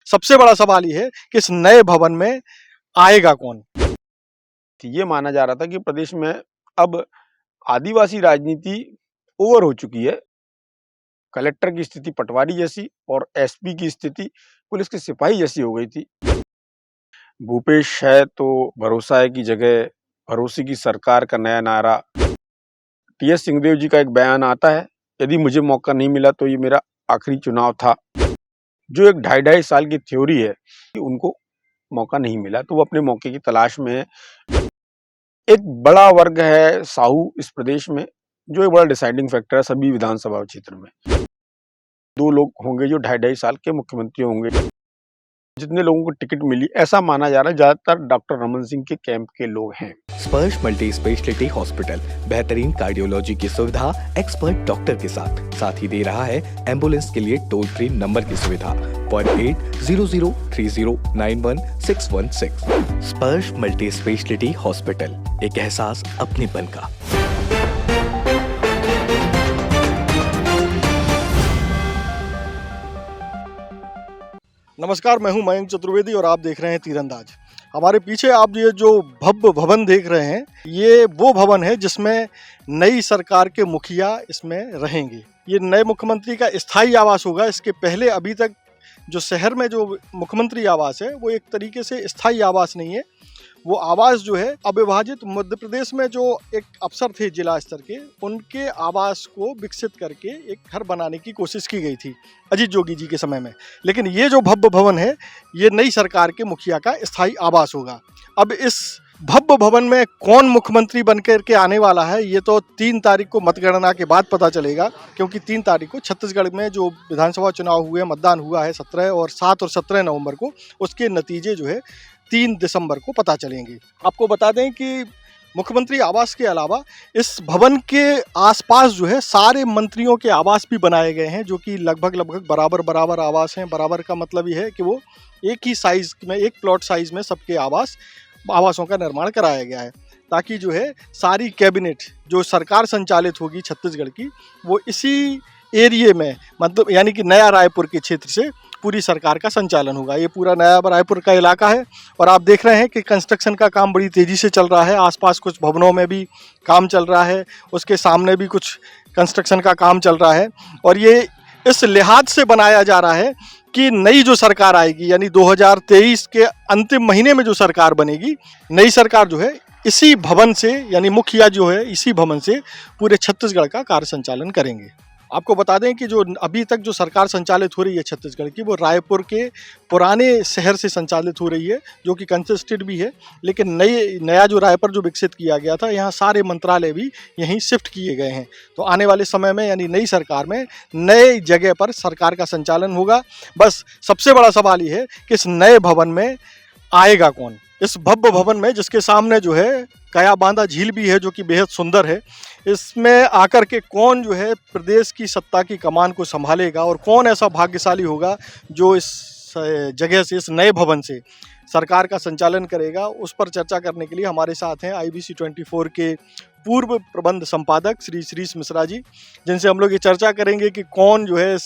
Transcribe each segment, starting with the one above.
सबसे बड़ा सवाल ये है कि इस नए भवन में आएगा कौन। ये माना जा रहा था कि प्रदेश में अब आदिवासी राजनीति ओवर हो चुकी है। कलेक्टर की स्थिति पटवारी जैसी और एसपी की स्थिति पुलिस के सिपाही जैसी हो गई थी। भूपेश है तो भरोसा है की जगह भरोसे की सरकार का नया नारा। टीएस सिंहदेव जी का एक बयान आता है, यदि मुझे मौका नहीं मिला तो ये मेरा आखिरी चुनाव था। जो एक 2.5 साल की थ्योरी है कि उनको मौका नहीं मिला तो वो अपने मौके की तलाश में है। एक बड़ा वर्ग है साहू इस प्रदेश में, जो एक बड़ा डिसाइडिंग फैक्टर है सभी विधानसभा क्षेत्र में। 2 लोग होंगे जो 2.5 साल के मुख्यमंत्री होंगे। जितने लोगों को टिकट मिली, ऐसा माना जा रहा है ज्यादातर डॉक्टर रमन सिंह के कैंप के लोग हैं। स्पर्श मल्टी स्पेशलिटी हॉस्पिटल बेहतरीन कार्डियोलॉजी की सुविधा एक्सपर्ट डॉक्टर के साथ ही दे रहा है एम्बुलेंस के लिए टोल फ्री नंबर की सुविधा 08003091616। स्पर्श मल्टी स्पेशलिटी हॉस्पिटल, एक एहसास अपनेपन का। नमस्कार, मैं हूं मयंक चतुर्वेदी और आप देख रहे हैं तीरंदाज। हमारे पीछे आप ये जो भव्य भवन देख रहे हैं, ये वो भवन है जिसमें नई सरकार के मुखिया इसमें रहेंगे। ये नए मुख्यमंत्री का स्थायी आवास होगा। इसके पहले अभी तक जो शहर में जो मुख्यमंत्री आवास है वो एक तरीके से स्थायी आवास नहीं है। वो आवास जो है अविभाजित मध्य प्रदेश में जो एक अफसर थे जिला स्तर के, उनके आवास को विकसित करके एक घर बनाने की कोशिश की गई थी अजीत जोगी जी के समय में। लेकिन ये जो भव्य भवन है ये नई सरकार के मुखिया का स्थायी आवास होगा। अब इस भव्य भवन में कौन मुख्यमंत्री बनकर के आने वाला है ये तो 3 तारीख को मतगणना के बाद पता चलेगा, क्योंकि 3 तारीख को छत्तीसगढ़ में जो विधानसभा चुनाव हुए, मतदान हुआ है 17 और 7 और 17 नवंबर को, उसके नतीजे जो है 3 दिसंबर को पता चलेंगे। आपको बता दें कि मुख्यमंत्री आवास के अलावा इस भवन के आसपास जो है सारे मंत्रियों के आवास भी बनाए गए हैं, जो कि लगभग बराबर आवास हैं। बराबर का मतलब ये है कि वो एक ही साइज में, एक प्लॉट साइज में सबके आवासों का निर्माण कराया गया है, ताकि जो है सारी कैबिनेट जो सरकार संचालित होगी छत्तीसगढ़ की, वो इसी एरिया में, मतलब यानी कि नया रायपुर के क्षेत्र से पूरी सरकार का संचालन होगा। ये पूरा नया रायपुर का इलाका है और आप देख रहे हैं कि कंस्ट्रक्शन का काम बड़ी तेज़ी से चल रहा है। आसपास कुछ भवनों में भी काम चल रहा है, उसके सामने भी कुछ कंस्ट्रक्शन का काम चल रहा है। और ये इस लिहाज से बनाया जा रहा है कि नई जो सरकार आएगी, यानी 2023 के अंतिम महीने में जो सरकार बनेगी, नई सरकार जो है इसी भवन से, यानी मुखिया जो है इसी भवन से पूरे छत्तीसगढ़ का कार्य संचालन करेंगे। आपको बता दें कि जो अभी तक जो सरकार संचालित हो रही है छत्तीसगढ़ की, वो रायपुर के पुराने शहर से संचालित हो रही है, जो कि कंजेस्टेड भी है। लेकिन नया जो रायपुर जो विकसित किया गया था, यहाँ सारे मंत्रालय भी यहीं शिफ्ट किए गए हैं। तो आने वाले समय में, यानी नई सरकार में, नए जगह पर सरकार का संचालन होगा। बस सबसे बड़ा सवाल ये है कि इस नए भवन में आएगा कौन। इस भव्य भवन में, जिसके सामने जो है कया बांधा झील भी है, जो कि बेहद सुंदर है, इसमें आकर के कौन जो है प्रदेश की सत्ता की कमान को संभालेगा और कौन ऐसा भाग्यशाली होगा जो इस जगह से, इस नए भवन से सरकार का संचालन करेगा, उस पर चर्चा करने के लिए हमारे साथ हैं IBC 24 के पूर्व प्रबंध संपादक श्री श्रीश मिश्रा जी, जिनसे हम लोग ये चर्चा करेंगे कि कौन जो है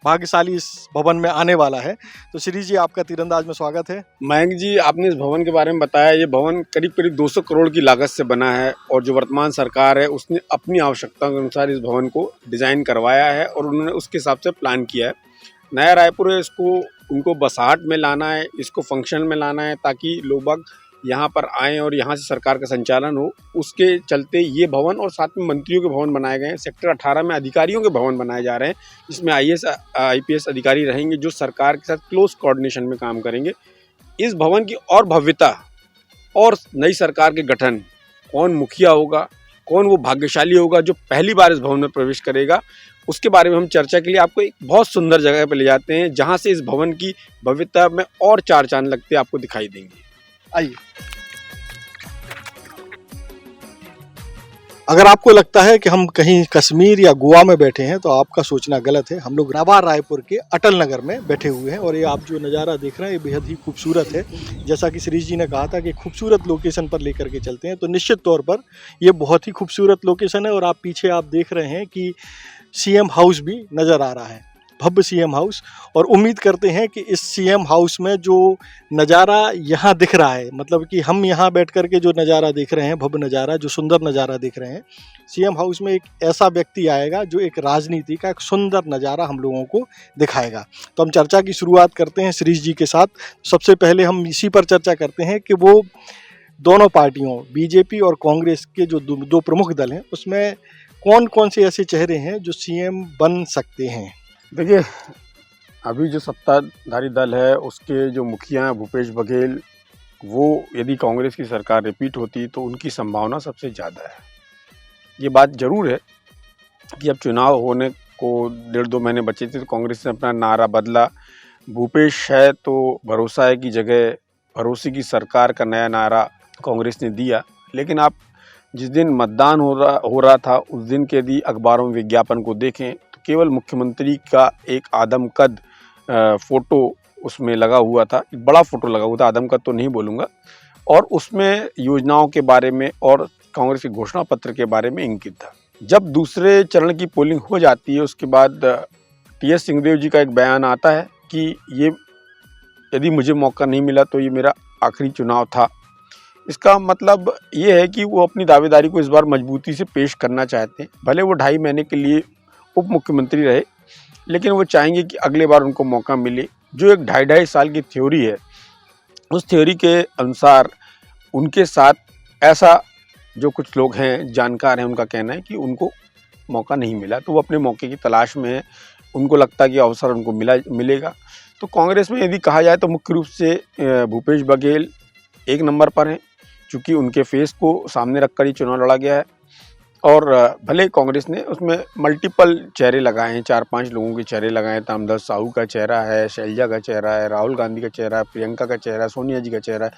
भाग्यशाली इस भवन में आने वाला है। तो श्री जी, आपका तीरंदाज में स्वागत है। मयंक जी, आपने इस भवन के बारे में बताया। ये भवन करीब 200 करोड़ की लागत से बना है और जो वर्तमान सरकार है उसने अपनी आवश्यकता के अनुसार इस भवन को डिजाइन करवाया है और उन्होंने उसके हिसाब से प्लान किया है। नया रायपुर है, इसको उनको बसाहट में लाना है, इसको फंक्शन में लाना है, ताकि लोग यहाँ पर आएँ और यहाँ से सरकार का संचालन हो। उसके चलते ये भवन और साथ में मंत्रियों के भवन बनाए गए हैं। सेक्टर 18 में अधिकारियों के भवन बनाए जा रहे हैं, जिसमें IAS IPS अधिकारी रहेंगे, जो सरकार के साथ क्लोज कोऑर्डिनेशन में काम करेंगे। इस भवन की और भव्यता और नई सरकार के गठन, कौन मुखिया होगा, कौन वो भाग्यशाली होगा जो पहली बार इस भवन में प्रवेश करेगा, उसके बारे में हम चर्चा के लिए आपको एक बहुत सुंदर जगह पर ले जाते हैं, जहाँ से इस भवन की भव्यता में और 4 चांद लगते आपको दिखाई देंगे। आइए। अगर आपको लगता है कि हम कहीं कश्मीर या गोवा में बैठे हैं तो आपका सोचना गलत है। हम लोग नवा रायपुर के अटल नगर में बैठे हुए हैं और ये आप जो नज़ारा देख रहे हैं ये बेहद ही खूबसूरत है। जैसा कि श्रीश जी ने कहा था कि खूबसूरत लोकेशन पर लेकर के चलते हैं, तो निश्चित तौर पर ये बहुत ही खूबसूरत लोकेशन है। और आप पीछे आप देख रहे हैं कि CM हाउस भी नज़र आ रहा है। भव्य सीएम हाउस, और उम्मीद करते हैं कि इस सीएम हाउस में जो नज़ारा यहाँ दिख रहा है, मतलब कि हम यहाँ बैठ कर के जो नज़ारा देख रहे हैं, भव्य नज़ारा, जो सुंदर नज़ारा देख रहे हैं, सीएम हाउस में एक ऐसा व्यक्ति आएगा जो एक राजनीति का एक सुंदर नज़ारा हम लोगों को दिखाएगा। तो हम चर्चा की शुरुआत करते हैं शिरीष जी के साथ। सबसे पहले हम इसी पर चर्चा करते हैं कि वो दोनों पार्टियों बीजेपी और कांग्रेस के जो दो प्रमुख दल हैं, उसमें कौन कौन से ऐसे चेहरे हैं जो सीएम बन सकते हैं? देखिए, अभी जो सत्ताधारी दल है उसके जो मुखिया हैं भूपेश बघेल, वो यदि कांग्रेस की सरकार रिपीट होती तो उनकी संभावना सबसे ज़्यादा है। ये बात ज़रूर है कि अब चुनाव होने को 1.5-2 महीने बचे थे तो कांग्रेस ने अपना नारा बदला। भूपेश है तो भरोसा है की जगह भरोसे की सरकार का नया नारा कांग्रेस ने दिया। लेकिन आप जिस दिन मतदान हो रहा था उस दिन के यदि अखबारों में विज्ञापन को देखें तो केवल मुख्यमंत्री का एक आदमकद फोटो उसमें लगा हुआ था, एक बड़ा फोटो लगा हुआ था, आदमकद तो नहीं बोलूँगा, और उसमें योजनाओं के बारे में और कांग्रेस के घोषणा पत्र के बारे में इंगित था। जब दूसरे चरण की पोलिंग हो जाती है उसके बाद टीएस सिंहदेव जी का एक बयान आता है कि ये यदि मुझे मौका नहीं मिला तो ये मेरा आखिरी चुनाव था। इसका मतलब ये है कि वो अपनी दावेदारी को इस बार मजबूती से पेश करना चाहते हैं। भले वो 2.5 महीने के लिए उप मुख्यमंत्री रहे, लेकिन वो चाहेंगे कि अगले बार उनको मौका मिले। जो एक 2.5 साल की थ्योरी है, उस थ्योरी के अनुसार उनके साथ ऐसा जो कुछ लोग हैं, जानकार हैं, उनका कहना है कि उनको मौका नहीं मिला तो वो अपने मौके की तलाश में है। उनको लगता है कि अवसर उनको मिलेगा। तो कांग्रेस में यदि कहा जाए तो मुख्य रूप से भूपेश बघेल 1 नंबर पर हैं, चूँकि उनके फेस को सामने रखकर ही चुनाव लड़ा गया है। और भले कांग्रेस ने उसमें मल्टीपल चेहरे लगाए हैं, 4-5 लोगों के चेहरे लगाए हैं। तामध्वज साहू का चेहरा है, शैलजा का चेहरा है, राहुल गांधी का चेहरा है, प्रियंका का चेहरा है, सोनिया जी का चेहरा है,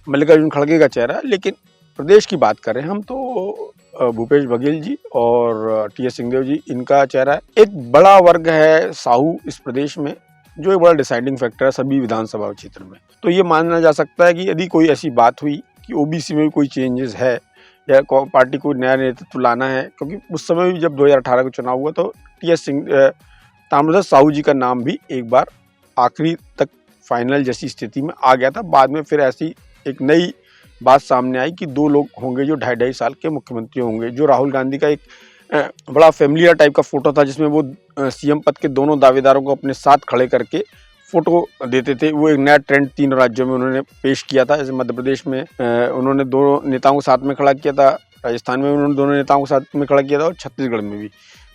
मल्लिकार्जुन खड़गे का चेहरा है। लेकिन प्रदेश की बात करें हम तो भूपेश बघेल जी और टीएस सिंहदेव जी, इनका चेहरा है। एक बड़ा वर्ग है साहू इस प्रदेश में, जो एक बड़ा डिसाइडिंग फैक्टर है सभी विधानसभा क्षेत्र में। तो ये माना जा सकता है कि यदि कोई ऐसी बात हुई कि ओबीसी में भी कोई चेंजेस है या पार्टी को नया नेतृत्व लाना है, क्योंकि उस समय भी जब 2018 का चुनाव हुआ तो ताम्रध्वज साहू जी का नाम भी एक बार आखिरी तक फाइनल जैसी स्थिति में आ गया था। बाद में फिर ऐसी एक नई बात सामने आई कि 2 लोग होंगे जो 2.5 साल के मुख्यमंत्री होंगे। जो राहुल गांधी का एक बड़ा फेमिलियर टाइप का फोटो था जिसमें वो सीएम पद के दोनों दावेदारों को अपने साथ खड़े करके फोटो देते थे, वो एक नया ट्रेंड 3 राज्यों में उन्होंने पेश किया था। जैसे मध्य प्रदेश में उन्होंने 2 नेताओं को साथ में खड़ा किया था, राजस्थान में उन्होंने 2 नेताओं को साथ में खड़ा किया था, और छत्तीसगढ़ में भी।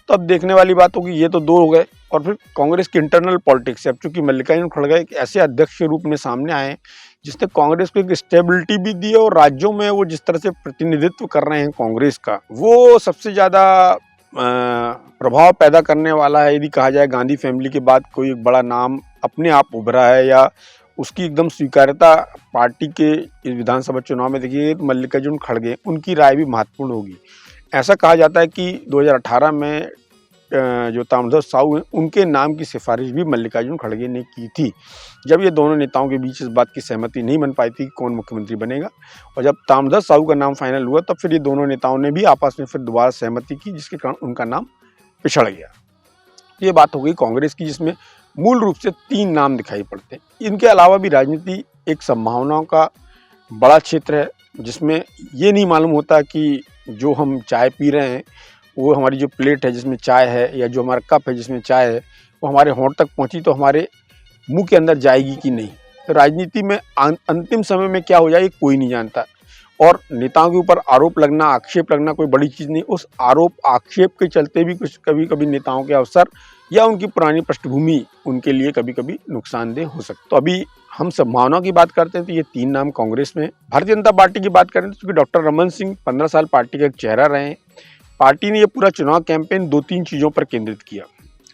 तो अब देखने वाली बात होगी, ये तो 2 हो गए। और फिर कांग्रेस की इंटरनल पॉलिटिक्स है। अब चूंकि मल्लिकार्जुन खड़गे एक ऐसे अध्यक्ष के रूप में सामने आए जिसने कांग्रेस को एक स्टेबिलिटी भी दी है, और राज्यों में वो जिस तरह से प्रतिनिधित्व कर रहे हैं कांग्रेस का, वो सबसे ज़्यादा प्रभाव पैदा करने वाला है। यदि कहा जाए गांधी फैमिली के बाद कोई एक बड़ा नाम अपने आप उभरा है या उसकी एकदम स्वीकार्यता पार्टी के इस विधानसभा चुनाव में देखिए तो मल्लिकार्जुन खड़गे, उनकी राय भी महत्वपूर्ण होगी। ऐसा कहा जाता है कि 2018 में जो ताम्रध्वज साहू हैं उनके नाम की सिफारिश भी मल्लिकार्जुन खड़गे ने की थी, जब ये दोनों नेताओं के बीच इस बात की सहमति नहीं बन पाई थी कि कौन मुख्यमंत्री बनेगा। और जब ताम्रध्वज साहू का नाम फाइनल हुआ तब फिर ये दोनों नेताओं ने भी आपस में फिर दोबारा सहमति की, जिसके कारण उनका नाम पिछड़ गया। ये बात हो गई कांग्रेस की, जिसमें मूल रूप से 3 नाम दिखाई पड़ते हैं। इनके अलावा भी राजनीति एक संभावनाओं का बड़ा क्षेत्र है, जिसमें ये नहीं मालूम होता कि जो हम चाय पी रहे हैं वो हमारी जो प्लेट है जिसमें चाय है, या जो हमारा कप है जिसमें चाय है, वो हमारे होंठ तक पहुंची तो हमारे मुंह के अंदर जाएगी कि नहीं। तो राजनीति में अंतिम समय में क्या हो जाए कोई नहीं जानता, और नेताओं के ऊपर आरोप लगना, आक्षेप लगना कोई बड़ी चीज़ नहीं। उस आरोप आक्षेप के चलते भी कुछ कभी कभी नेताओं के अवसर या उनकी पुरानी पृष्ठभूमि उनके लिए कभी कभी नुकसानदेह हो सकती। तो अभी हम संभावनाओं की बात करते हैं तो ये 3 नाम कांग्रेस में। भारतीय जनता पार्टी की बात करें तो चूंकि डॉक्टर रमन सिंह 15 साल पार्टी का एक चेहरा रहे हैं, पार्टी ने ये पूरा चुनाव कैंपेन 2-3 चीज़ों पर केंद्रित किया।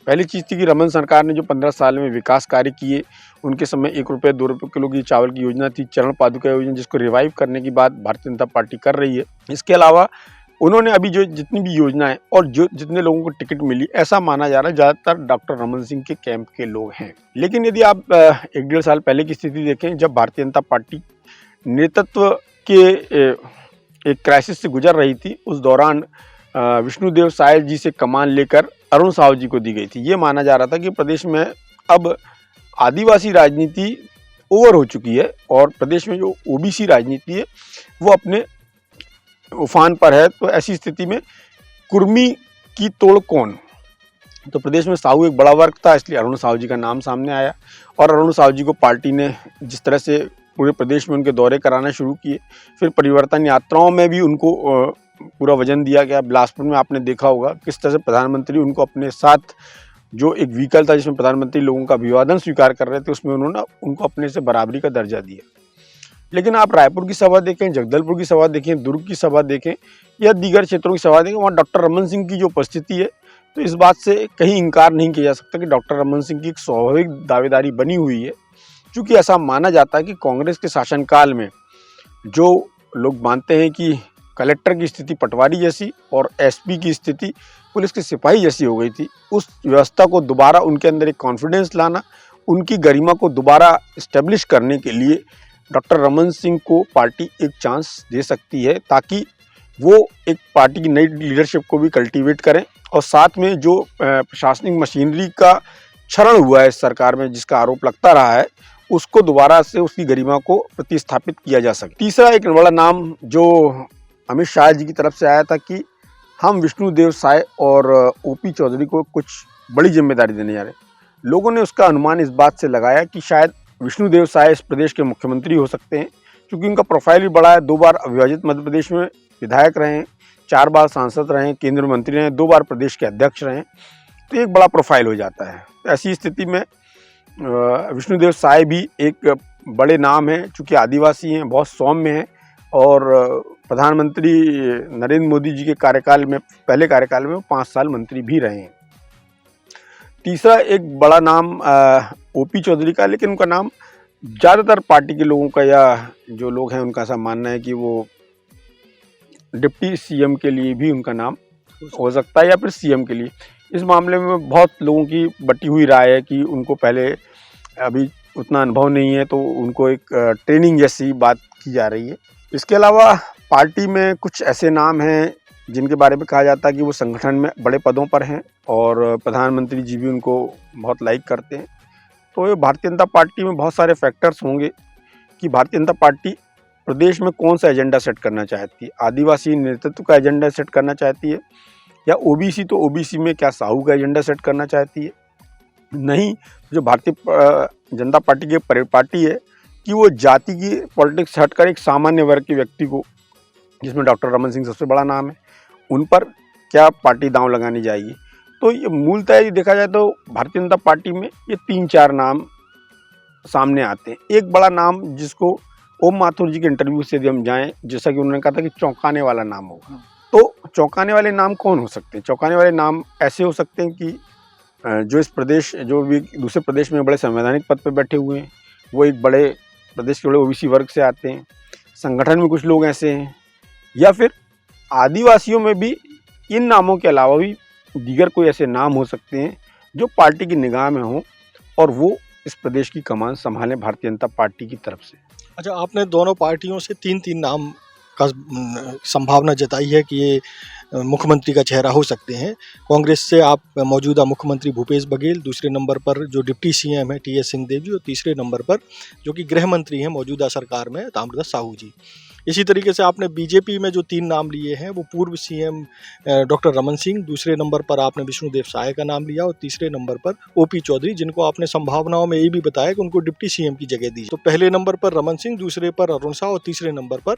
पहली चीज़ थी कि रमन सरकार ने जो 15 साल में विकास कार्य किए, उनके समय 1 रुपये 2 रुपये किलो की चावल की योजना थी, चरण पादुका योजना, जिसको रिवाइव करने की बात भारतीय जनता पार्टी कर रही है। इसके अलावा उन्होंने अभी जो जितनी भी योजनाएं और जो जितने लोगों को टिकट मिली, ऐसा माना जा रहा है ज़्यादातर डॉक्टर रमन सिंह के कैंप के लोग हैं। लेकिन यदि आप 1-1.5 साल पहले की स्थिति देखें, जब भारतीय जनता पार्टी नेतृत्व के एक क्राइसिस से गुजर रही थी, उस दौरान विष्णुदेव साय जी से कमान लेकर अरुण साहू जी को दी गई थी। ये माना जा रहा था कि प्रदेश में अब आदिवासी राजनीति ओवर हो चुकी है और प्रदेश में जो ओबीसी राजनीति है वो अपने उफान पर है। तो ऐसी स्थिति में कुर्मी की तोड़ कौन? तो प्रदेश में साहू एक बड़ा वर्ग था, इसलिए अरुण साहू जी का नाम सामने आया और अरुण साहू जी को पार्टी ने जिस तरह से पूरे प्रदेश में उनके दौरे कराना शुरू किए, फिर परिवर्तन यात्राओं में भी उनको पूरा वजन दिया गया। बिलासपुर में आपने देखा होगा किस तरह से प्रधानमंत्री उनको अपने साथ, जो एक व्हीकल था जिसमें प्रधानमंत्री लोगों का अभिवादन स्वीकार कर रहे थे, उसमें उन्होंने उनको अपने से बराबरी का दर्जा दिया। लेकिन आप रायपुर की सभा देखें, जगदलपुर की सभा देखें, दुर्ग की सभा देखें या दीगर क्षेत्रों की सभा देखें, वहाँ डॉक्टर रमन सिंह की जो उपस्थिति है, तो इस बात से कहीं इनकार नहीं किया जा सकता कि डॉक्टर रमन सिंह की एक स्वाभाविक दावेदारी बनी हुई है। क्योंकि ऐसा माना जाता है कि कांग्रेस के शासनकाल में जो लोग मानते हैं कि कलेक्टर की स्थिति पटवारी जैसी और एसपी की स्थिति पुलिस के सिपाही जैसी हो गई थी, उस व्यवस्था को दोबारा उनके अंदर एक कॉन्फिडेंस लाना, उनकी गरिमा को दोबारा इस्टेब्लिश करने के लिए डॉक्टर रमन सिंह को पार्टी एक चांस दे सकती है, ताकि वो एक पार्टी की नई लीडरशिप को भी कल्टीवेट करें और साथ में जो प्रशासनिक मशीनरी का क्षरण हुआ है इस सरकार में, जिसका आरोप लगता रहा है, उसको दोबारा से उसकी गरिमा को प्रतिस्थापित किया जा सके। तीसरा एक बड़ा नाम जो अमित शाह जी की तरफ से आया था कि हम विष्णुदेव साय और ओपी चौधरी को कुछ बड़ी जिम्मेदारी देने जा रहे हैं। लोगों ने उसका अनुमान इस बात से लगाया कि शायद विष्णुदेव साय इस प्रदेश के मुख्यमंत्री हो सकते हैं, क्योंकि उनका प्रोफाइल भी बड़ा है। 2 बार अविभाजित मध्य प्रदेश में विधायक रहे हैं, 4 बार सांसद रहे हैं, केंद्रीय मंत्री रहे हैं, 2 बार प्रदेश के अध्यक्ष रहे हैं, तो एक बड़ा प्रोफाइल हो जाता है। ऐसी स्थिति में विष्णुदेव साय भी एक बड़े नाम हैं, चूँकि आदिवासी हैं, बहुत सौम्य हैं और प्रधानमंत्री नरेंद्र मोदी जी के कार्यकाल में, पहले कार्यकाल में 5 साल मंत्री भी रहे हैं। तीसरा एक बड़ा नाम ओपी चौधरी का, लेकिन उनका नाम ज़्यादातर पार्टी के लोगों का या जो लोग हैं उनका ऐसा मानना है कि वो डिप्टी सीएम के लिए भी उनका नाम हो सकता है या फिर सीएम के लिए। इस मामले में बहुत लोगों की बटी हुई राय है कि उनको पहले अभी उतना अनुभव नहीं है, तो उनको एक ट्रेनिंग जैसी बात की जा रही है। इसके अलावा पार्टी में कुछ ऐसे नाम हैं जिनके बारे में कहा जाता है कि वो संगठन में बड़े पदों पर हैं और प्रधानमंत्री जी भी उनको बहुत लाइक करते हैं। तो ये भारतीय जनता पार्टी में बहुत सारे फैक्टर्स होंगे कि भारतीय जनता पार्टी प्रदेश में कौन सा एजेंडा सेट करना चाहती है। आदिवासी नेतृत्व का एजेंडा सेट करना चाहती है या ओबीसी, तो ओबीसी में क्या साहू का एजेंडा सेट करना चाहती है? नहीं, जो भारतीय जनता पार्टी की परिपाटी है कि वो जाति की पॉलिटिक्स हटकर एक सामान्य वर्ग के व्यक्ति को, जिसमें डॉक्टर रमन सिंह सबसे बड़ा नाम है, उन पर क्या पार्टी दांव लगानी जाएगी। तो ये मूलतः देखा जाए तो भारतीय जनता पार्टी में ये 3-4 नाम सामने आते हैं। एक बड़ा नाम जिसको ओम माथुर जी के इंटरव्यू से यदि हम जाएं, जैसा कि उन्होंने कहा था कि चौंकाने वाला नाम होगा, तो चौंकाने वाले नाम कौन हो सकते हैं? चौंकाने वाले नाम ऐसे हो सकते हैं कि जो इस प्रदेश, जो भी दूसरे प्रदेश में बड़े संवैधानिक पद पर बैठे हुए हैं, वो एक बड़े प्रदेश के बड़े ओबीसी वर्ग से आते हैं, संगठन में कुछ लोग ऐसे हैं, या फिर आदिवासियों में भी इन नामों के अलावा भी दीगर कोई ऐसे नाम हो सकते हैं जो पार्टी की निगाह में हों और वो इस प्रदेश की कमान संभालें भारतीय जनता पार्टी की तरफ से। अच्छा, आपने दोनों पार्टियों से 3-3 नाम का संभावना जताई है कि ये मुख्यमंत्री का चेहरा हो सकते हैं। कांग्रेस से आप मौजूदा मुख्यमंत्री भूपेश बघेल, दूसरे नंबर पर जो डिप्टी सीएम है टीएस सिंहदेव जी, और तीसरे नंबर पर जो कि गृह मंत्री हैं मौजूदा सरकार में ताम्रध्वज साहू जी। इसी तरीके से आपने बीजेपी में जो 3 नाम लिए हैं वो पूर्व सीएम डॉक्टर रमन सिंह, दूसरे नंबर पर आपने विष्णुदेव साय का नाम लिया और तीसरे नंबर पर ओपी चौधरी, जिनको आपने संभावनाओं में ये भी बताया कि उनको डिप्टी सीएम की जगह दी। तो पहले नंबर पर रमन सिंह, दूसरे पर अरुण साह और तीसरे नंबर पर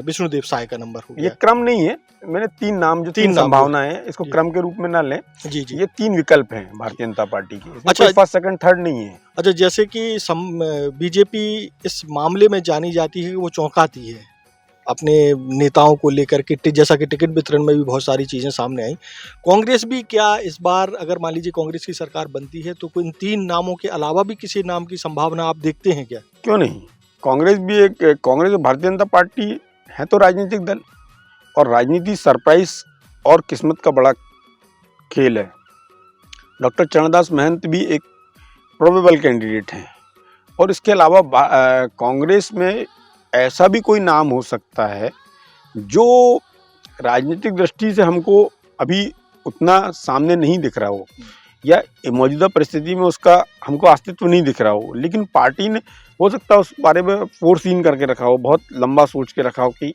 विष्णुदेव साय का नंबर हो गया। ये क्रम नहीं है, मैंने 3 नाम जो 3 संभावना है, इसको क्रम के रूप में ना लें। जी जी, ये 3 विकल्प हैं भारतीय जनता पार्टी के। अच्छा, फर्स्ट सेकंड थर्ड नहीं है। अच्छा, जैसे कि बीजेपी इस मामले में जानी जाती है कि वो चौंकाती है अपने नेताओं को लेकर के, जैसा कि टिकट वितरण में भी बहुत सारी चीज़ें सामने आई। कांग्रेस भी क्या इस बार, अगर मान लीजिए कांग्रेस की सरकार बनती है, तो कोई इन 3 नामों के अलावा भी किसी नाम की संभावना आप देखते हैं क्या? क्यों नहीं, कांग्रेस भी एक, कांग्रेस भारतीय जनता पार्टी है तो राजनीतिक दल, और राजनीति सरप्राइज और किस्मत का बड़ा खेल है। डॉक्टर चरणदास महंत भी एक प्रोबेबल कैंडिडेट हैं, और इसके अलावा कांग्रेस में ऐसा भी कोई नाम हो सकता है जो राजनीतिक दृष्टि से हमको अभी उतना सामने नहीं दिख रहा हो या मौजूदा परिस्थिति में उसका हमको अस्तित्व नहीं दिख रहा हो, लेकिन पार्टी ने हो सकता है उस बारे में फोरसीन करके रखा हो, बहुत लंबा सोच के रखा हो कि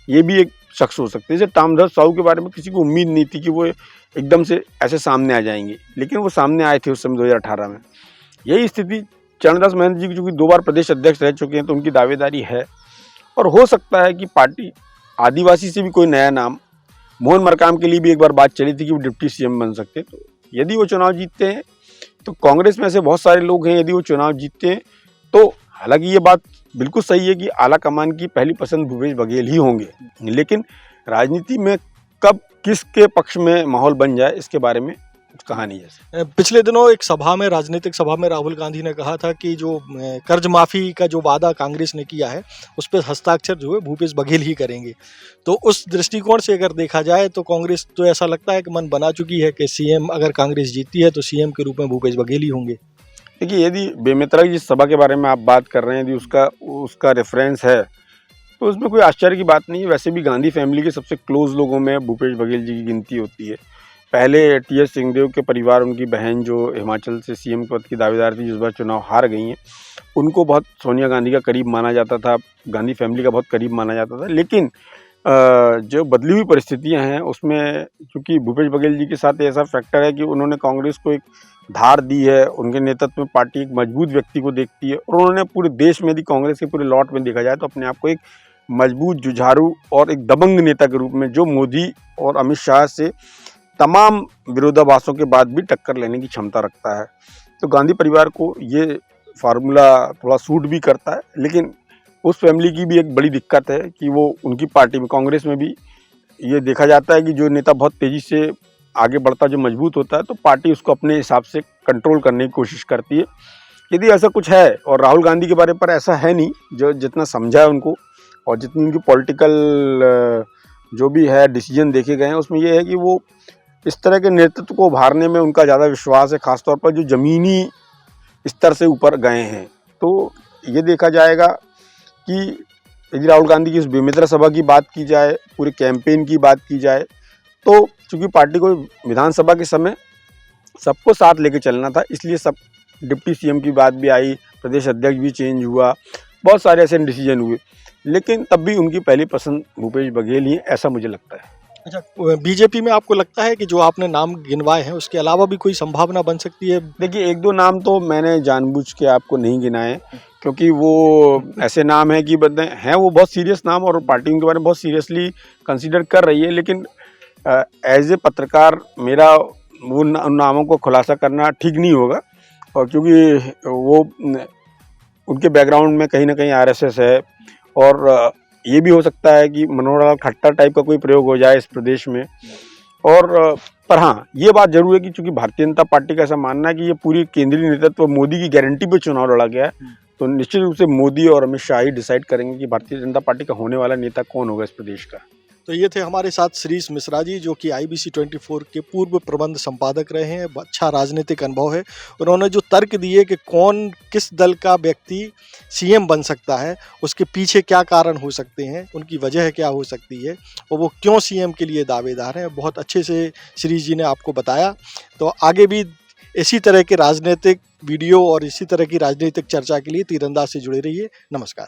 ये भी एक शख्स हो सकते हैं। जैसे तामध्वज साहू के बारे में किसी को उम्मीद नहीं थी कि वो एकदम से ऐसे सामने आ जाएंगे, लेकिन वो सामने आए थे उस समय 2018 में। यही स्थिति चरणदास महंत जी की, चूँकि 2 बार प्रदेश अध्यक्ष रह चुके हैं, तो उनकी दावेदारी है। और हो सकता है कि पार्टी आदिवासी से भी कोई नया नाम, मोहन मरकाम के लिए भी एक बार बात चली थी कि वो डिप्टी सीएम बन सकते। तो यदि वो चुनाव जीतते हैं तो कांग्रेस में ऐसे बहुत सारे लोग हैं, यदि वो चुनाव जीतते हैं तो, हालांकि ये बात बिल्कुल सही है कि आला कमान की पहली पसंद भूपेश बघेल ही होंगे, लेकिन राजनीति में कब किसके पक्ष में माहौल बन जाए इसके बारे में कहा नहीं है। पिछले दिनों एक सभा में, राजनीतिक सभा में राहुल गांधी ने कहा था कि जो कर्ज माफी का जो वादा कांग्रेस ने किया है उस पर हस्ताक्षर जो है भूपेश बघेल ही करेंगे। तो उस दृष्टिकोण से अगर देखा जाए तो कांग्रेस तो ऐसा लगता है कि मन बना चुकी है कि सीएम अगर कांग्रेस जीतती है तो सीएम के रूप में भूपेश बघेल ही होंगे। देखिए, यदि बेमेतरा की जिस सभा के बारे में आप बात कर रहे हैं, यदि उसका रेफरेंस है तो उसमें कोई आश्चर्य की बात नहीं है। वैसे भी गांधी फैमिली के सबसे क्लोज लोगों में भूपेश बघेल जी की गिनती होती है। पहले टी.एस. सिंहदेव के परिवार, उनकी बहन जो हिमाचल से सीएम पद की दावेदार थी, जिस बार चुनाव हार गई हैं, उनको बहुत सोनिया गांधी का करीब माना जाता था, गांधी फैमिली का बहुत करीब माना जाता था। लेकिन जो बदली हुई परिस्थितियां हैं उसमें चूँकि भूपेश बघेल जी के साथ ऐसा फैक्टर है कि उन्होंने कांग्रेस को एक धार दी है, उनके नेतृत्व में पार्टी एक मजबूत व्यक्ति को देखती है, और उन्होंने पूरे देश में, यदि कांग्रेस के पूरे लॉट में देखा जाए तो अपने आप को एक मजबूत, जुझारू और एक दबंग नेता के रूप में, जो मोदी और अमित शाह से तमाम विरोधाभासों के बाद भी टक्कर लेने की क्षमता रखता है। तो गांधी परिवार को ये फार्मूला थोड़ा सूट भी करता है। लेकिन उस फैमिली की भी एक बड़ी दिक्कत है कि वो उनकी पार्टी में, कांग्रेस में भी ये देखा जाता है कि जो नेता बहुत तेज़ी से आगे बढ़ता, जो मजबूत होता है, तो पार्टी उसको अपने हिसाब से कंट्रोल करने की कोशिश करती है। यदि ऐसा कुछ है, और राहुल गांधी के बारे पर ऐसा है नहीं, जो जितना समझा है उनको और जितनी उनकी पॉलिटिकल जो भी है डिसीजन देखे गए हैं, उसमें ये है कि वो इस तरह के नेतृत्व को उभारने में उनका ज़्यादा विश्वास है, खासतौर पर जो ज़मीनी स्तर से ऊपर गए हैं। तो ये देखा जाएगा कि यदि राहुल गांधी की इस बेमेतरा सभा की बात की जाए, पूरे कैंपेन की बात की जाए, तो चूँकि पार्टी को विधानसभा के समय सबको साथ लेके चलना था, इसलिए सब डिप्टी सीएम की बात भी आई, प्रदेश अध्यक्ष भी चेंज हुआ, बहुत सारे ऐसे डिसीजन हुए, लेकिन तब भी उनकी पहली पसंद भूपेश बघेल ही है, ऐसा मुझे लगता है। अच्छा, बीजेपी में आपको लगता है कि जो आपने नाम गिनवाए हैं उसके अलावा भी कोई संभावना बन सकती है? देखिए, 1-2 नाम तो मैंने जानबूझ के आपको नहीं गिनाए, क्योंकि वो ऐसे नाम है कि बंदे हैं, वो बहुत सीरियस नाम, और पार्टी उनके बारे में बहुत सीरियसली कंसीडर कर रही है। लेकिन एज ए पत्रकार मेरा उन नामों को खुलासा करना ठीक नहीं होगा, और क्योंकि वो उनके बैकग्राउंड में कहीं ना कहीं आरएसएस है, और ये भी हो सकता है कि मनोहर लाल खट्टर टाइप का कोई प्रयोग हो जाए इस प्रदेश में। और पर हाँ, ये बात जरूर है कि चूंकि भारतीय जनता पार्टी का ऐसा मानना है कि ये पूरी केंद्रीय नेतृत्व मोदी की गारंटी पे चुनाव लड़ा गया है, तो निश्चित रूप से मोदी और अमित शाह ही डिसाइड करेंगे कि भारतीय जनता पार्टी का होने वाला नेता कौन होगा इस प्रदेश का। तो ये थे हमारे साथ श्रीश मिश्रा जी, जो कि IBC 24 के पूर्व प्रबंध संपादक रहे हैं। अच्छा राजनीतिक अनुभव है। उन्होंने जो तर्क दिए कि कौन किस दल का व्यक्ति सीएम बन सकता है, उसके पीछे क्या कारण हो सकते हैं, उनकी वजह क्या हो सकती है, और वो क्यों सीएम के लिए दावेदार हैं, बहुत अच्छे से श्रीश जी ने आपको बताया। तो आगे भी इसी तरह के राजनीतिक वीडियो और इसी तरह की राजनीतिक चर्चा के लिए तीरंदाज से जुड़े रहिए। नमस्कार।